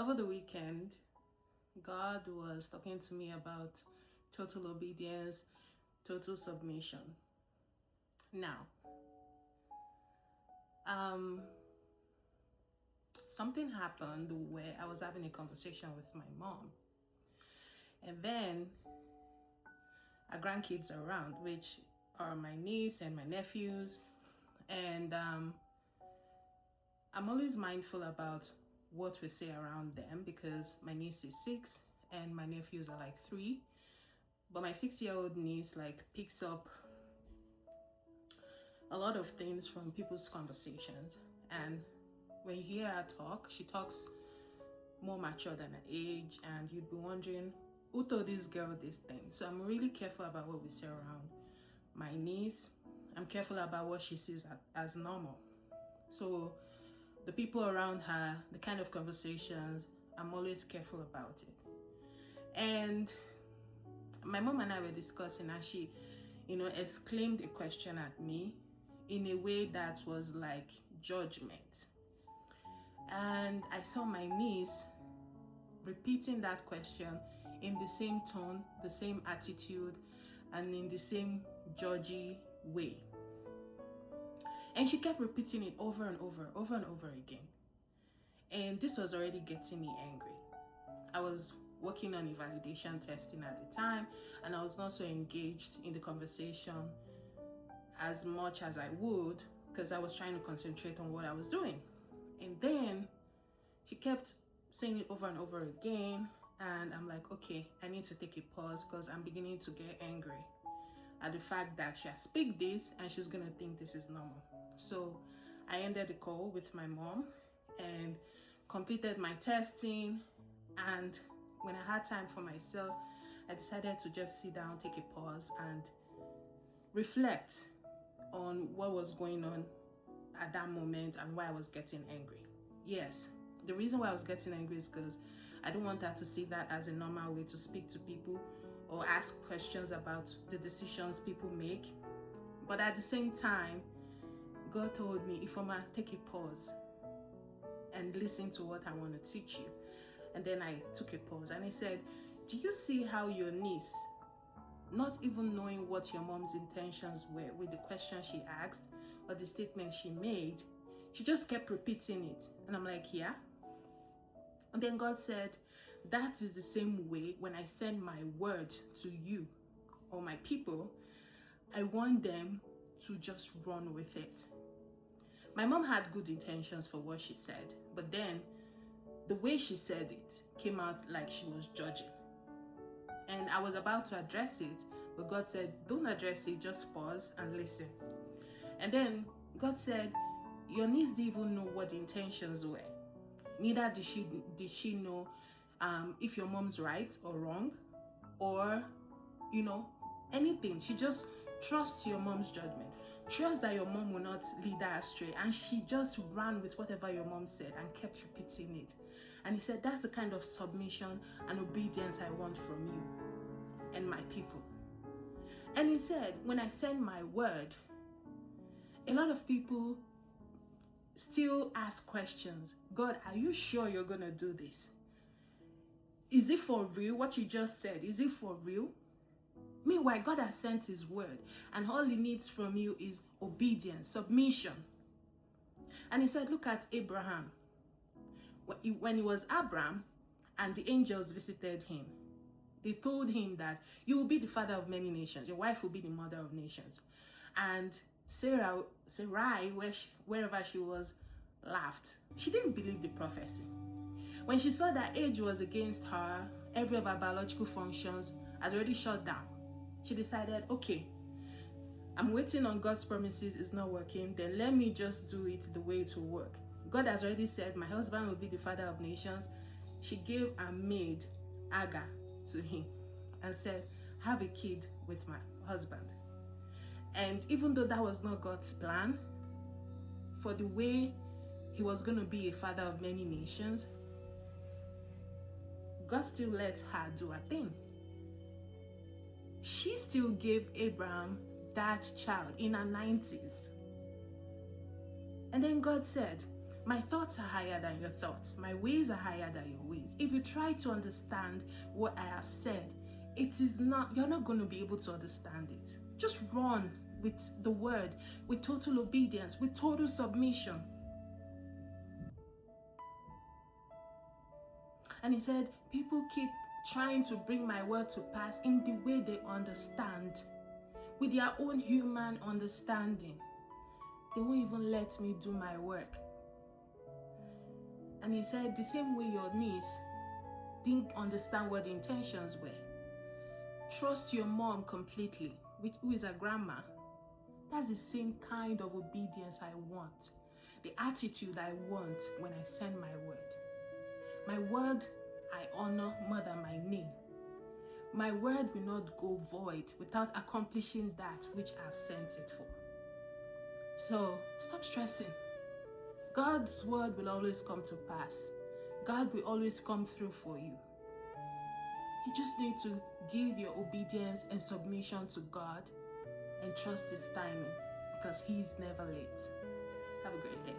Over the weekend, God was talking to me about total obedience, total submission. Now, something happened where I was having a conversation with my mom, and then our grandkids are around, which are my niece and my nephews, and I'm always mindful about what we say around them because my niece is 6 and my nephews are like 3, but my 6-year-old niece picks up a lot of things from people's conversations, and when you hear her talk, she talks more mature than her age, and you'd be wondering who told this girl this thing. So I'm really careful about what we say around my niece. I'm careful about what she sees as normal. So the people around her, the kind of conversations, I'm always careful about it. And my mom and I were discussing, and she, exclaimed a question at me in a way that was like judgment. And I saw my niece repeating that question in the same tone, the same attitude, and in the same judgy way. And she kept repeating it over and over again. And this was already getting me angry. I was working on a validation testing at the time, and I was not so engaged in the conversation as much as I would because I was trying to concentrate on what I was doing. And then she kept saying it over and over again, and I'm like, okay, I need to take a pause because I'm beginning to get angry at the fact that she has picked this and she's gonna think this is normal. So I ended the call with my mom and completed my testing, and when I had time for myself, I decided to just sit down, take a pause, and reflect on what was going on at that moment and why I was getting angry. Yes, the reason why I was getting angry is because I don't want her to see that as a normal way to speak to people or ask questions about the decisions people make. But at the same time, God told me, Ifeoma, take a pause and listen to what I want to teach you. And then I took a pause and I said, do you see how your niece, not even knowing what your mom's intentions were with the question she asked or the statement she made, she just kept repeating it? And I'm like, yeah. And then God said, that is the same way when I send my word to you or my people, I want them to just run with it. My mom had good intentions for what she said, but then the way she said it came out like she was judging. And I was about to address it, but God said, don't address it, just pause and listen. And then God said, your niece didn't even know what the intentions were. Neither did she know if your mom's right or wrong or, anything. She just trusts your mom's judgment. Trust that your mom will not lead her astray. And she just ran with whatever your mom said and kept repeating it. And he said, that's the kind of submission and obedience I want from you and my people. And he said, when I send my word, a lot of people still ask questions. God, are you sure you're going to do this? Is it for real? What you just said, is it for real? Meanwhile, God has sent his word, and all he needs from you is obedience, submission. And he said, look at Abraham. When he was Abraham and the angels visited him, they told him that you will be the father of many nations. Your wife will be the mother of nations. And Sarai, wherever she was, laughed. She didn't believe the prophecy. When she saw that age was against her, every of her biological functions had already shut down. She decided, okay, I'm waiting on God's promises, it's not working, then let me just do it the way it will work. God has already said, my husband will be the father of nations. She gave a maid, Agar, to him and said, have a kid with my husband. And even though that was not God's plan, for the way he was going to be a father of many nations, God still let her do her thing. She still gave Abraham that child in her 90s. And then God said, My thoughts are higher than your thoughts. My ways are higher than your ways. If you try to understand what I have said, you're not going to be able to understand it. Just run with the word, with total obedience, with total submission. And he said, people keep trying to bring my word to pass in the way they understand, with their own human understanding. They won't even let me do my work. And he said, the same way your niece didn't understand what the intentions were. Trust your mom completely, who is a grandma. That's the same kind of obedience I want. The attitude I want when I send my word. My word I honor more than my name. My word will not go void without accomplishing that which I've sent it for. So stop stressing. God's word will always come to pass. God will always come through for you. You just need to give your obedience and submission to God and trust His timing, because He's never late. Have a great day.